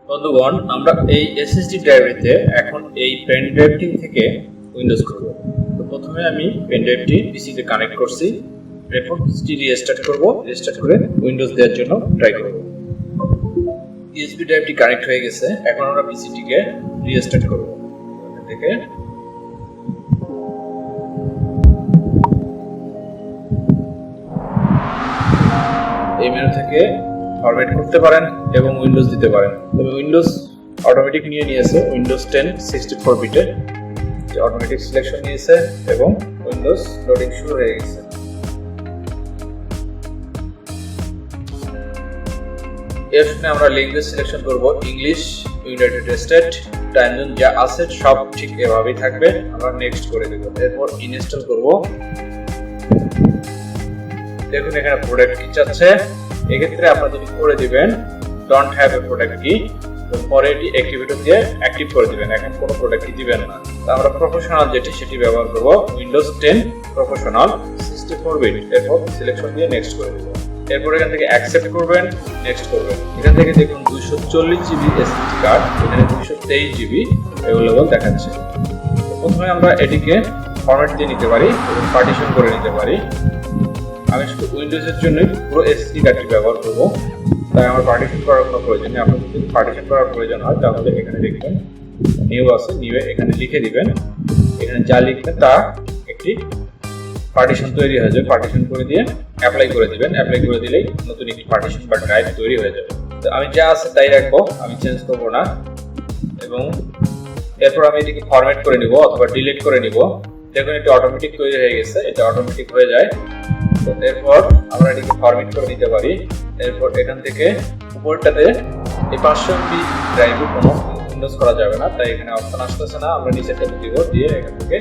বন্ধুগণ, আমরা এই এসএসডি ড্রাইভেতে এখন এই পেন ড্রাইভটি থেকে উইন্ডোজ করব। তো প্রথমে আমি পেন ড্রাইভটি পিসিতে কানেক্ট করছি, এরপর পিসিটি রিস্টার্ট করব। রিস্টার্ট করে উইন্ডোজ দেওয়ার জন্য ট্রাই করব। ইউএসবি ড্রাইভটি কানেক্ট হয়ে গেছে, এখন আমরা পিসিটিকে রিস্টার্ট করব। এখান থেকে এই মেনু থেকে ফরম্যাট করতে পারেন এবং উইন্ডোজ দিতে পারেন। তবে উইন্ডোজ অটোমেটিক নিয়েছে, উইন্ডোজ 10 64 বিটে অটোমেটিক সিলেকশন নিয়েছে এবং উইন্ডোজ লোডিং শুরু হয়ে গেছে। এর জন্য আমরা ল্যাঙ্গুয়েজ সিলেকশন করব English, United state, time zone যা আছে সব ঠিক এভাবেই থাকবে। আমরা নেক্সট করে দেব, এরপর ইনস্টল করব। দেখুন এখানে প্রোডাক্ট কি চাচ্ছে, এক্ষেত্রে আপনারা যদি করে দিবেন ডোন্ট হ্যাভ এ প্রোডাক্ট কি, তো পরে এটি অ্যাক্টিভেটর দিয়ে অ্যাক্টিভ করে দিবেন। এখন কোনো প্রোডাক্ট কি দিবেন না। তো আমরা প্রফেশনাল যেটি সেটি ব্যবহার করব, উইন্ডোজ 10 প্রফেশনাল 64 বিট। এরপর সিলেকশন দিয়ে নেক্সট করে দেব। এরপর এখান থেকে অ্যাকসেপ্ট করবেন, নেক্সট করবেন। এখান থেকে দেখুন 240 জিবি এসএসডি কার্ড, এখানে 223 জিবি অ্যাভেলেবল দেখাচ্ছে। প্রথমে আমরা এটিকে ফরম্যাট দিয়ে নিতে পারি এবং পার্টিশন করে নিতে পারি। আমি শুধু উইন্ডোজের জন্য পুরো এসএসডি কার্ডটি ব্যবহার করব, তাই আমার পার্টিশন করার কোনো প্রয়োজন নেই। আপনাদের যদি পার্টিশন করার প্রয়োজন হয় তাহলে এখানে দেখবেন নিউ আছে, নিউ এখানে লিখে দিবেন। এখানে যা লিখবেন তা একটি পার্টিশন তৈরি হয়ে যাবে। পার্টিশন করে দিয়ে অ্যাপ্লাই করে দিবেন। অ্যাপ্লাই করে দিলেই নতুন একটি পার্টিশন বা ড্রাইভ তৈরি হয়ে যাবে। তো আমি যা আছে তাই রাখবো, আমি চেঞ্জ করবো না। এবং এরপর আমি এটিকে ফরম্যাট করে নিব অথবা ডিলিট করে নিব। দেখুন এটি অটোমেটিক তৈরি হয়ে গেছে, এটা অটোমেটিক হয়ে যায়। তো এরপর আমরা এটিকে ফরম্যাট করে নিতে পারি। এরপর এখান থেকে উপরটাতে এই 500 MB ড্রাইভে কোনো উইন্ডোজ করা যাবে না, তাই এখানে অপশন আসতেছে না। আমরা নিচেরটাতে দিব, দিয়ে এখান থেকে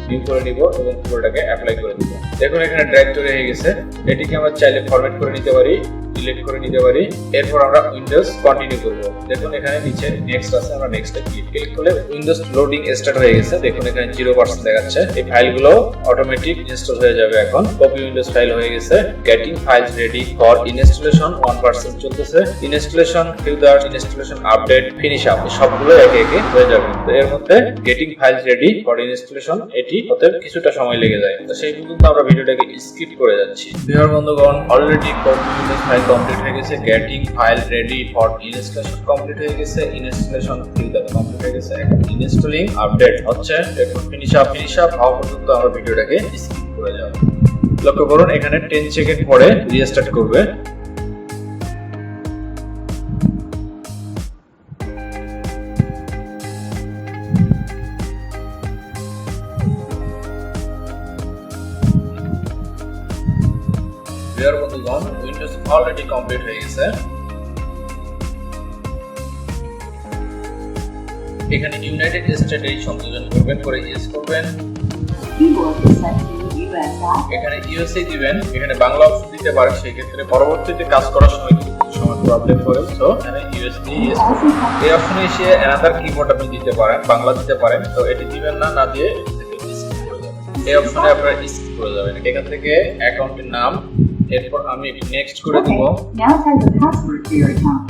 নিউ করে নিব এবং পুরোটাকে অ্যাপ্লাই করে দিব। দেখুন এখানে ড্রাইভ তৈরি হয়ে গেছে। এটিকে আমরা চাইলে ফরম্যাট করে নিতে পারি, ডিলিট করে নিতে পারি। এরপর আমরা উইন্ডোজ কন্টিনিউ করব। দেখুন এখানে নিচে নেক্সট আছে, আমরা নেক্সটে ক্লিক করলে উইন্ডোজ লোডিং স্টার্ট হয়ে গেছে। দেখুন এখানে 0% দেখাচ্ছে। এই ফাইলগুলো অটোমেটিক ইনস্টল হয়ে যাবে। এখন কপি উইন্ডোজ ফাইল হয়ে গেছে। Getting files ready for installation 1% চলতেছে। Installation future, installation update, finish up সবগুলো একে একে হয়ে যাবে। তো এর মধ্যে getting files ready for installation এটি হতে কিছুটা সময় লেগে যায়। তো সেই পর্যন্ত আমরা ভিডিওটাকে স্কিপ করে যাচ্ছি। ভিউয়ার বন্ধুগণ, already copy Windows file complete হয়ে গেছে, getting file ready for installation complete হয়ে গেছে, ইনস্টলেশন ফিউচার কমপ্লিট হয়ে গেছে। এখন ইনস্টলিং আপডেট হচ্ছে। এখন ফিনিশ আপ হওয়া পর্যন্ত আমরা ভিডিওটাকে স্কিপ করে যাব। লক্ষ্য করুন এখানে 10 সেকেন্ড পরে রিস্টার্ট করবে। ভিউয়ার বন্ধুগণ, উইন্ডোজ অলরেডি কমপ্লিট হয়ে গেছে। এখানে ইউনাইটেড স্টেটে সংযোজন করবেন, করে ইউজ করবেন। এখানে ইউএসএ দিবেন, এখানে বাংলা অপশন দিতে পারেন। সেই ক্ষেত্রে পরবর্তীতে কাজ করার সময় সময় প্রবলেম করে, তো এখানে ইউএসডি ইউজ করবেন। এই অপশনে এসে অ্যানাদার কিবোর্ড আপনি দিতে পারেন, বাংলা দিতে পারেন। তো এটি দিবেন না, না দিয়ে স্কিপ করে যাবেন। এই অপশনে আপনারা স্কিপ করে যাবেন। এখান থেকে অ্যাকাউন্টের নাম, এরপর আমি নেক্সট করে দিব।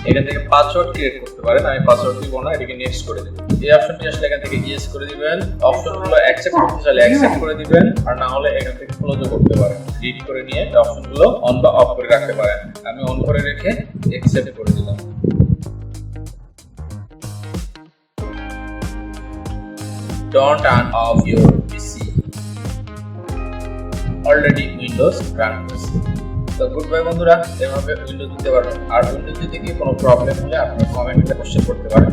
এখান থেকে পাসওয়ার্ড ক্রিয়েট করতে পারেন, আমি পাসওয়ার্ড দিব না, এটাকে নেক্সট করে দেব। এই অপশনটি আসলে এখান থেকে ইয়েস করে দিবেন। অপশনগুলো অ্যাকসেপ্ট করতে চাইলে অ্যাকসেপ্ট করে দিবেন, আর না হলে এখান থেকে ক্লোজ করতে পারেন। রিড করে নিয়ে অপশনগুলো অন বা অফ করে রাখতে পারেন। আমি অন করে রেখে অ্যাকসেপ্ট করে দিলাম। Don't turn off your PC. Already Windows run করছে। তো গুড বাই বন্ধুরা, এভাবে উইন্ডোজ দিতে পারবেন। আর উইন্ডোজ দিতে গিয়ে কোনো প্রবলেম হলে আপনারা কমেন্টে কোশ্চেন করতে পারেন।